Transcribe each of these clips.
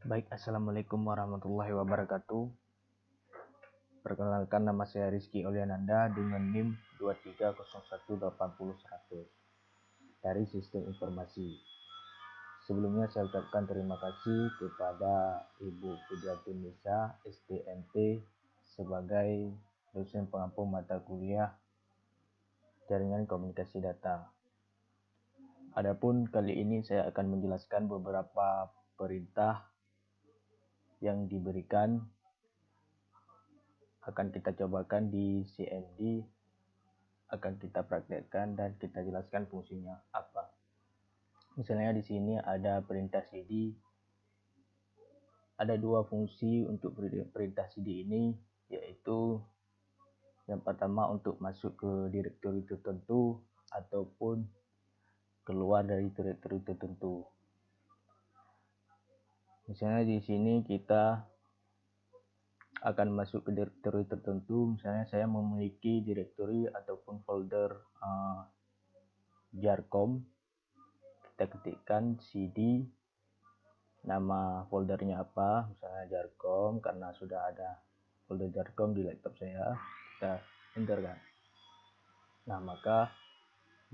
Baik, Assalamualaikum warahmatullahi wabarakatuh. Perkenalkan, nama saya Rizky Oliananda dengan NIM 230180 dari Sistem Informasi. Sebelumnya saya ucapkan terima kasih kepada Ibu Pujiati Nisa SDMT sebagai dosen pengampu mata kuliah Jaringan Komunikasi Data. Adapun kali ini saya akan menjelaskan beberapa perintah yang diberikan akan kita cobakan di CMD, akan kita praktekkan dan kita jelaskan fungsinya apa. Misalnya di sini ada perintah CD. Ada dua fungsi untuk perintah CD ini, yaitu yang pertama untuk masuk ke direktori tertentu ataupun keluar dari direktori tertentu. Misalnya di sini kita akan masuk ke direktori tertentu. Misalnya saya memiliki direktori ataupun folder Jarkom. Kita ketikkan CD, nama foldernya apa, misalnya Jarkom, karena sudah ada folder Jarkom di laptop saya, kita enter kan. Nah, maka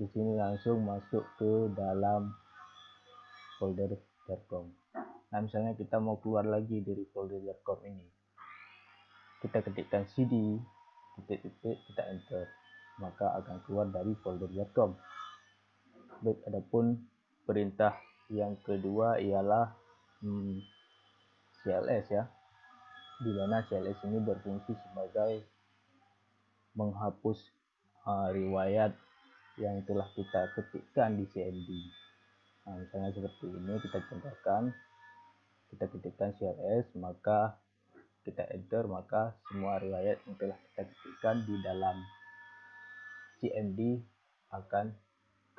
di sini langsung masuk ke dalam folder Jarkom. Nah, misalnya kita mau keluar lagi dari folder Jarkom ini, kita ketikkan CD titik-titik, kita enter, maka akan keluar dari folder Jarkom. Baik, adapun perintah yang kedua ialah CLS ya, di mana CLS ini berfungsi sebagai menghapus riwayat yang telah kita ketikkan di CMD. Nah, misalnya seperti ini, kita contohkan, kita ketikkan CLS, maka kita enter, maka semua riwayat yang telah kita ketikkan di dalam CMD akan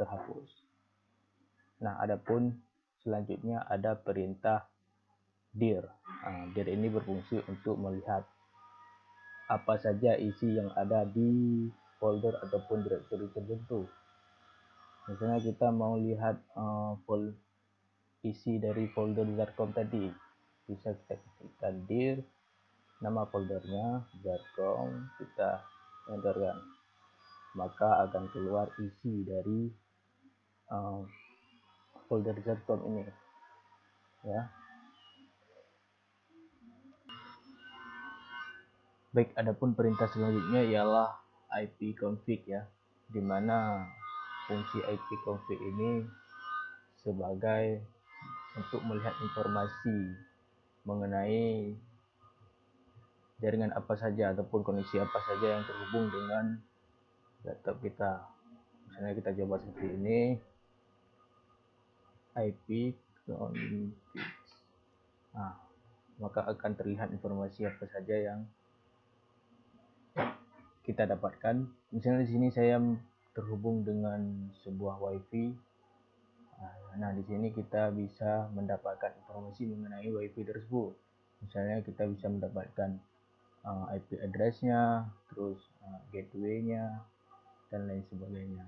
terhapus. Nah, adapun selanjutnya ada perintah dir. Dir ini berfungsi untuk melihat apa saja isi yang ada di folder ataupun direktori tertentu. Misalnya kita mau lihat isi dari folder Jarkom tadi, bisa kita ketikkan dir, nama foldernya Jarkom, kita enterkan, maka akan keluar isi dari folder Jarkom ini ya. Baik, adapun perintah selanjutnya ialah ipconfig ya, dimana fungsi ipconfig ini sebagai untuk melihat informasi mengenai jaringan apa saja ataupun koneksi apa saja yang terhubung dengan laptop kita. Misalnya kita coba seperti ini, ipconfig. Nah, maka akan terlihat informasi apa saja yang kita dapatkan. Misalnya di sini saya terhubung dengan sebuah WiFi. Nah, di sini kita bisa mendapatkan informasi mengenai WiFi tersebut. Misalnya kita bisa mendapatkan IP address-nya, terus gateway-nya, dan lain sebagainya.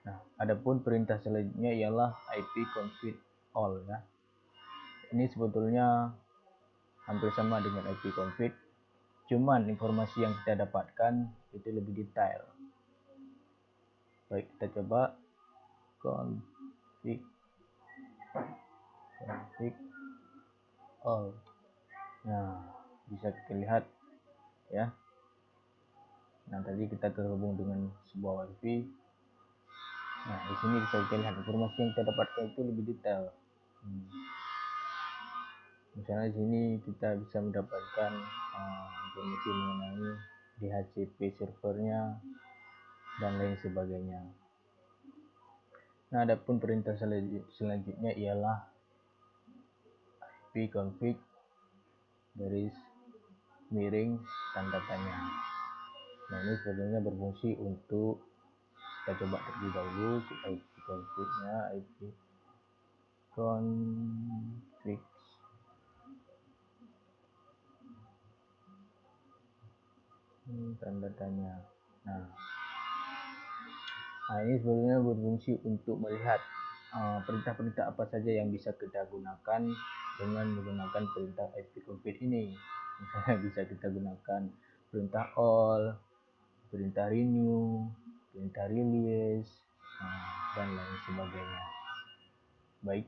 Nah, adapun perintah selanjutnya ialah ipconfig all ya. Ini sebetulnya hampir sama dengan ipconfig, cuman informasi yang kita dapatkan itu lebih detail. Baik, kita coba config all. Nah, bisa kita lihat ya. Nah, tadi kita terhubung dengan sebuah WiFi. Nah, di sini bisa kita lihat informasi yang kita dapatkan itu lebih detail. Misalnya di sini kita bisa mendapatkan informasi mengenai DHCP servernya dan lain sebagainya. Nah, adapun perintah selanjutnya ialah ipconfig garis miring tanda tanya. Nah, ini sebenarnya berfungsi untuk kita coba terlebih dahulu ipconfig-nya, ipconfig tanda tanya. Nah, ini sebenarnya berfungsi untuk melihat perintah-perintah apa saja yang bisa kita gunakan dengan menggunakan perintah ipconfig ini. Misalnya bisa kita gunakan perintah all, perintah renew, perintah release, dan lain sebagainya. Baik,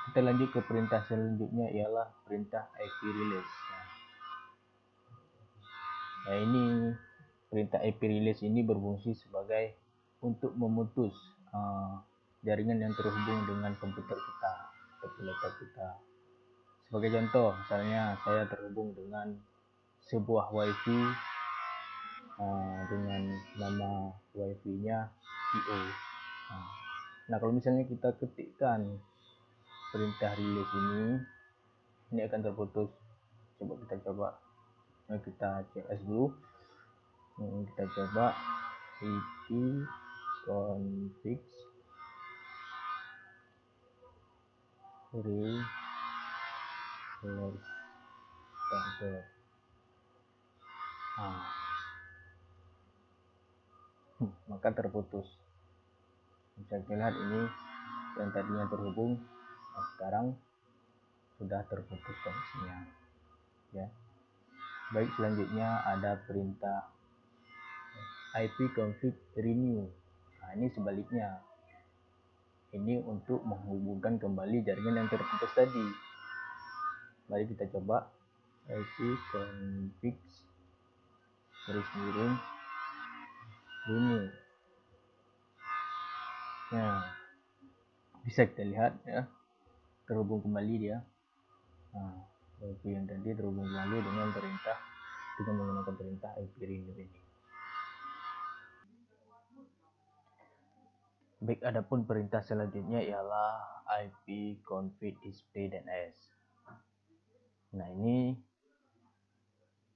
kita lanjut ke perintah selanjutnya, ialah perintah ip release. Nah, ini perintah ip release ini berfungsi sebagai untuk memutus jaringan yang terhubung dengan komputer kita atau laptop kita. Sebagai contoh, misalnya saya terhubung dengan sebuah wifi dengan nama wifi-nya IO. Nah, kalau misalnya kita ketikkan perintah release ini akan terputus. Coba kita coba. Nah, kita CS dulu. Kita coba ipconfig release starter. Maka terputus. Bisa dilihat ini yang tadinya terhubung, sekarang sudah terputus koneksinya. Ya. Baik, selanjutnya ada perintah ipconfig renew. Nah, ini sebaliknya. Ini untuk menghubungkan kembali jaringan yang terputus tadi. Mari kita coba ipconfig renew. Nah, bisa kita lihat ya, terhubung kembali dia. Wifi yang tadi terhubung kembali dengan menggunakan perintah ip renew ini. Baik, adapun perintah selanjutnya ialah ipconfig display.s. Nah,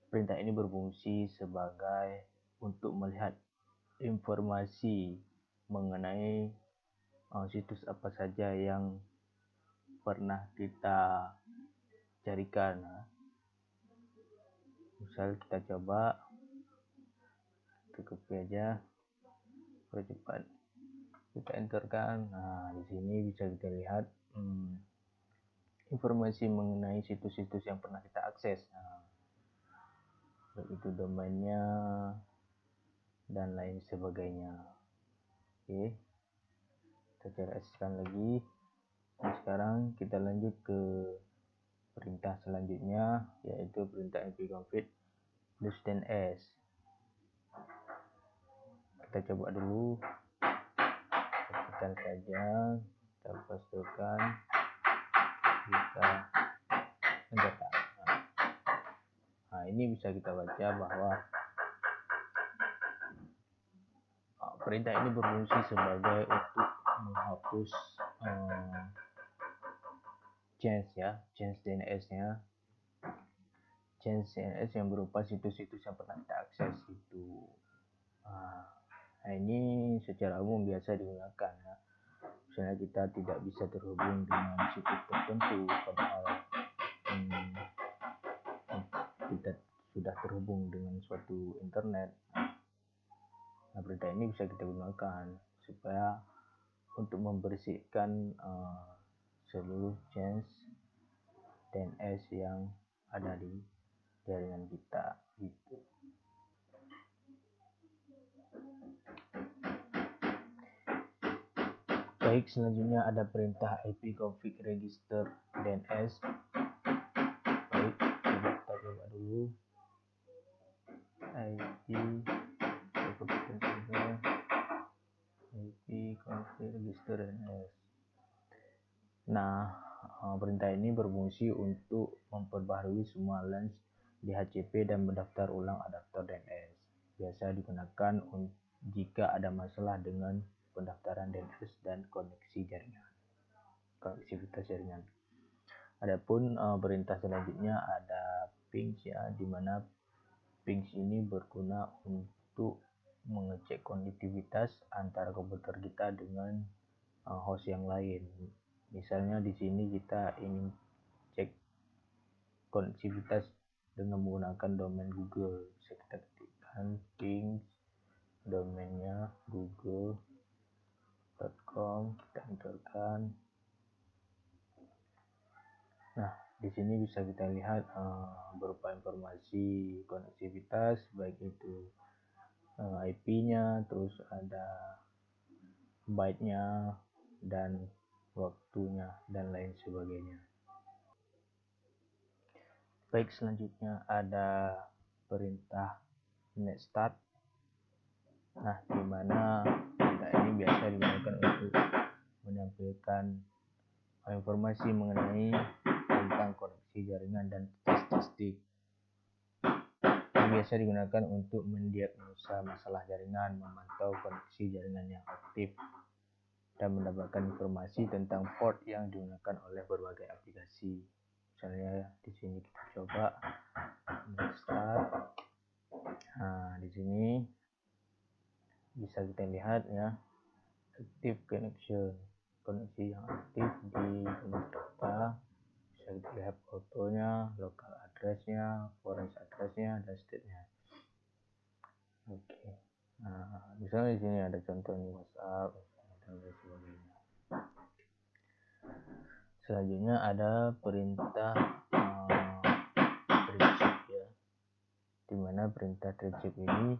perintah ini berfungsi sebagai untuk melihat informasi mengenai situs apa saja yang pernah kita carikan. Misal kita coba, kita copy aja, percepat, kita enterkan. Nah, di sini bisa kita lihat informasi mengenai situs-situs yang pernah kita akses. Itu domainnya dan lain sebagainya. Oke, kita CSkan lagi. Nah, sekarang kita lanjut ke perintah selanjutnya, yaitu perintah ipconfig display.s. Kita coba dulu, tekan saja, kita pastikan, kita enterkan. Nah, ini bisa kita baca bahwa perintah ini berfungsi sebagai untuk menghapus change DNS-nya, change DNS yang berupa situs-situs yang pernah kita akses itu. Nah, ini secara umum biasa digunakan ya. Misalnya kita tidak bisa terhubung dengan situs tertentu, padahal kita sudah terhubung dengan suatu internet. Nah, perintah ini bisa kita gunakan supaya untuk membersihkan seluruh change DNS yang ada di jaringan kita gitu. Baik, selanjutnya ada perintah ipconfig register DNS. Baik, kita coba dulu. ipconfig register DNS. Nah, perintah ini berfungsi untuk memperbaharui semua LAN di HCP dan mendaftar ulang adaptor DNS. Biasa digunakan jika ada masalah dengan pendaftaran DNS dan konektivitas jaringan. Adapun perintah selanjutnya ada pings ya, di mana pings ini berguna untuk mengecek konektivitas antara komputer kita dengan host yang lain. Misalnya di sini kita ingin cek konektivitas dengan menggunakan domain Google. Bisa kita ketikkan pings domainnya Google google.com, kita enterkan. Nah, di sini bisa kita lihat berupa informasi konektivitas, baik itu IP-nya, terus ada byte-nya, dan waktunya, dan lain sebagainya. Baik, selanjutnya ada perintah netstart. Nah, di mana perintah ini biasa digunakan untuk menampilkan informasi mengenai tentang koneksi jaringan dan statistik. Ini biasa digunakan untuk mendiagnosa masalah jaringan, memantau koneksi jaringan yang aktif, dan mendapatkan informasi tentang port yang digunakan oleh berbagai aplikasi. Misalnya di sini kita coba start. Nah, di sini bisa kita lihat ya, active connection, koneksi yang aktif di data. Bisa kita lihat fotonya, local address-nya, foreign address-nya, dan state-nya. Oke. Nah, misalnya di sini ada contohnya WhatsApp dan lain sebagainya. Selanjutnya ada perintah retrieve ya, dimana perintah retrieve ini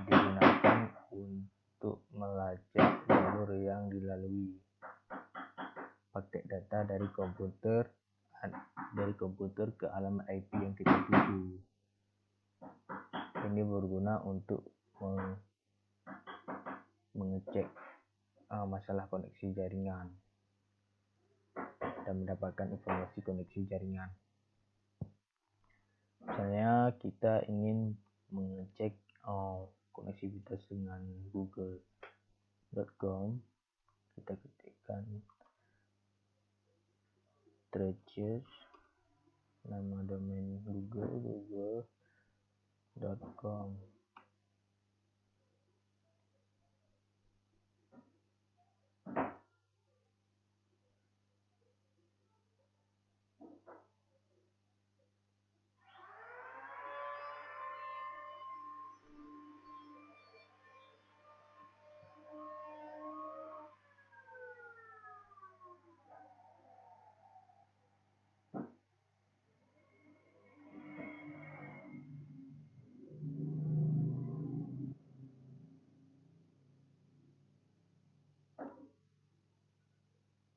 digunakan untuk melacak jalur yang dilalui paket data dari komputer ke alamat IP yang kita tuju. Ini berguna untuk mengecek masalah koneksi jaringan dan mendapatkan informasi koneksi jaringan. Misalnya kita ingin mengecek koneksivitas dengan google.com, kita ketikkan traces, nama domain google.com.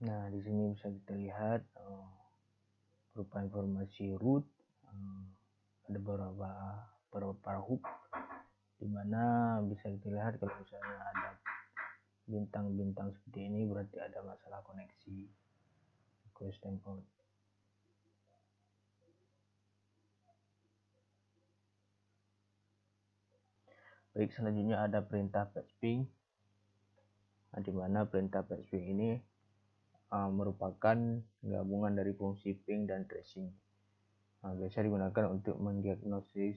Nah, di sini bisa kita lihat berupa informasi root, ada beberapa hub, di mana bisa kita lihat kalau misalnya ada bintang-bintang seperti ini berarti ada masalah koneksi. Request timeout. Baik, selanjutnya ada perintah patch ping, di mana perintah patch ping ini merupakan gabungan dari fungsi ping dan tracing. Biasa digunakan untuk mendiagnosis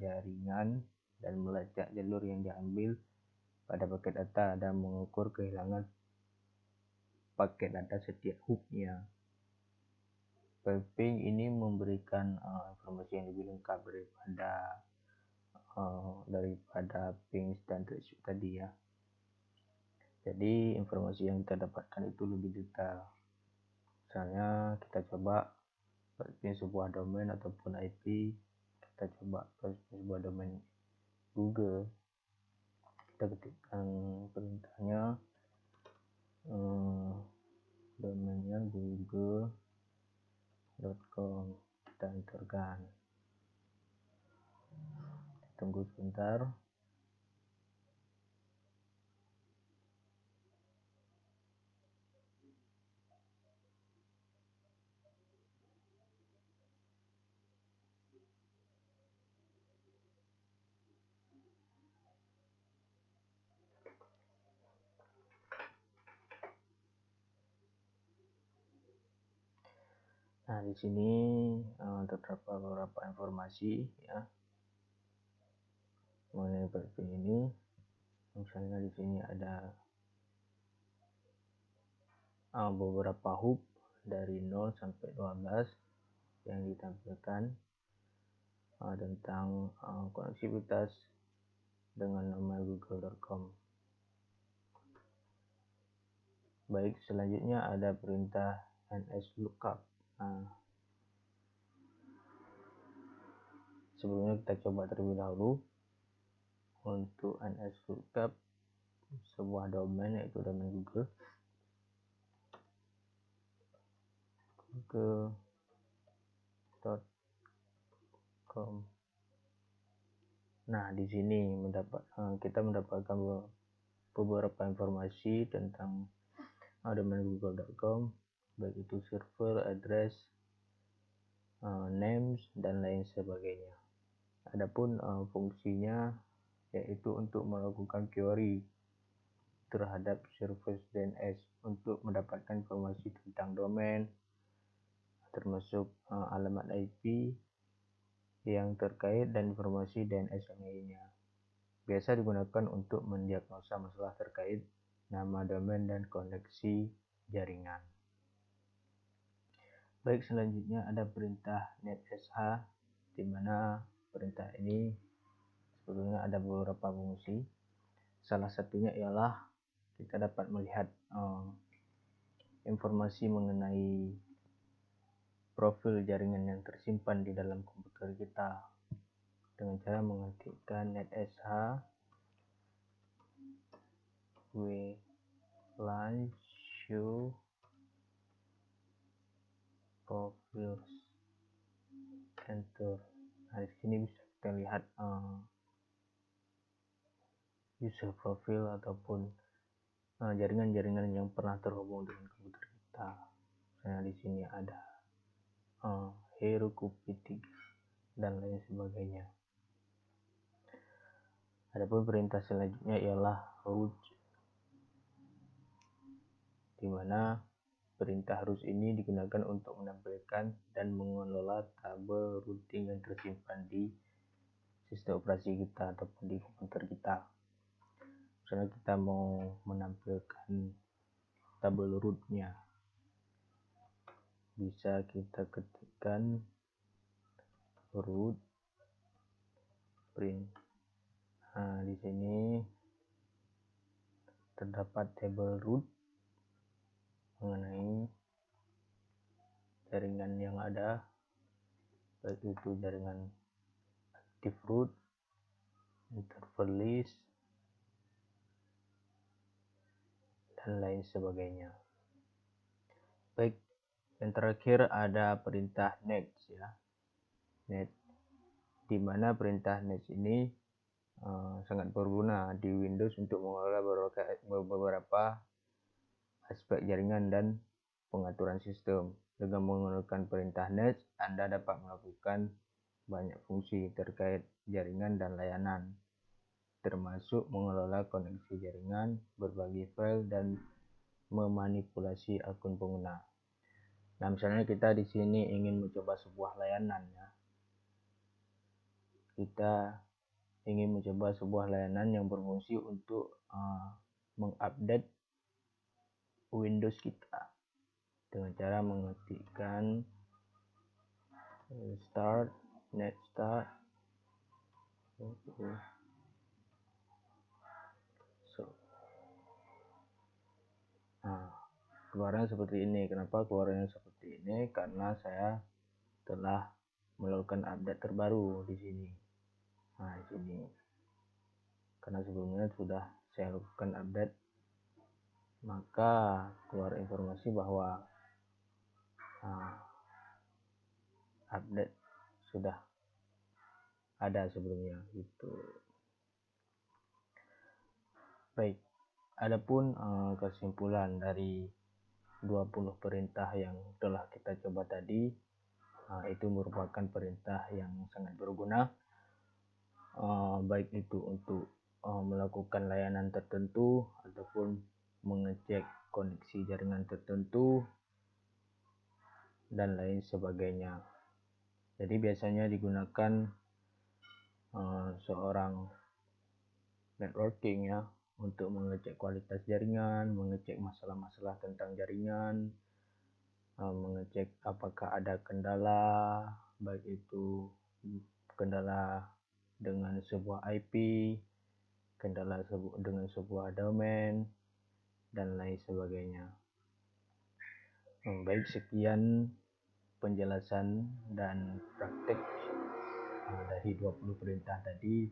jaringan dan melacak jalur yang diambil pada paket data dan mengukur kehilangan paket data setiap hubnya. Ping ini memberikan informasi yang lebih lengkap daripada ping dan trace tadi ya. Jadi informasi yang kita dapatkan itu lebih detail. Misalnya kita coba searching sebuah domain ataupun IP, kita coba sebuah domain Google, kita ketikkan perintahnya, domainnya google.com, kita enterkan, tunggu sebentar. Nah, di sini terdapat beberapa informasi ya mengenai IP ini. Misalnya di sini ada beberapa hub dari 0 sampai 12 yang ditampilkan tentang koneksivitas dengan nama google.com. Baik, selanjutnya ada perintah nslookup. Nah, sebelumnya kita coba terlebih dahulu untuk nslookup sebuah domain, yaitu domain google.com. Nah, di sini kita mendapatkan beberapa informasi tentang domain google.com, baik itu server, address, names, dan lain sebagainya. Adapun fungsinya yaitu untuk melakukan query terhadap service DNS untuk mendapatkan informasi tentang domain, termasuk alamat IP yang terkait dan informasi DNS yang lainnya. Biasa digunakan untuk mendiagnosa masalah terkait nama domain dan koneksi jaringan. Baik, selanjutnya ada perintah netsh, di mana perintah ini sebetulnya ada beberapa fungsi. Salah satunya ialah kita dapat melihat informasi mengenai profil jaringan yang tersimpan di dalam komputer kita dengan cara mengetikkan netsh wlan show profiles, enter. Nah, di sini bisa kita lihat user profile ataupun jaringan-jaringan yang pernah terhubung dengan komputer kita. Nah, di sini ada Hero Kupitik dan lain sebagainya. Adapun perintah selanjutnya ialah root, di mana perintah root ini digunakan untuk menampilkan dan mengelola tabel routing yang tersimpan di sistem operasi kita ataupun di komputer kita. Misalnya kita mau menampilkan tabel rootnya, bisa kita ketikkan root print. Nah, di sini terdapat tabel root mengenai jaringan yang ada, baik itu jaringan active root, interval list, dan lain sebagainya. Baik, yang terakhir ada perintah next ya. Next, di mana perintah next ini sangat berguna di Windows untuk mengelola beberapa aspek jaringan dan pengaturan sistem. Dengan menggunakan perintah next, Anda dapat melakukan banyak fungsi terkait jaringan dan layanan, termasuk mengelola koneksi jaringan, berbagi file, dan memanipulasi akun pengguna. Nah, misalnya kita di sini ingin mencoba sebuah layanan ya. Kita ingin mencoba sebuah layanan yang berfungsi untuk mengupdate Windows kita dengan cara mengetikkan start net start keluarnya seperti ini. Kenapa keluarnya seperti ini? Karena saya telah melakukan update terbaru di sini. Nah, di sini karena sebelumnya sudah saya lakukan update, maka keluar informasi bahwa update sudah ada sebelumnya gitu. Baik, adapun kesimpulan dari 20 perintah yang telah kita coba tadi, itu merupakan perintah yang sangat berguna, baik itu untuk melakukan layanan tertentu ataupun mengecek koneksi jaringan tertentu dan lain sebagainya. Jadi biasanya digunakan seorang networking ya, untuk mengecek kualitas jaringan, mengecek masalah-masalah tentang jaringan, mengecek apakah ada kendala, baik itu kendala dengan sebuah IP, kendala dengan sebuah domain, dan lain sebagainya. Baik, sekian penjelasan dan praktek dari 20 perintah tadi.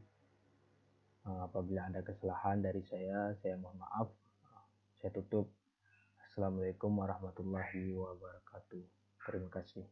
Apabila ada kesalahan dari saya mohon maaf. Saya tutup. Assalamualaikum warahmatullahi wabarakatuh. Terima kasih.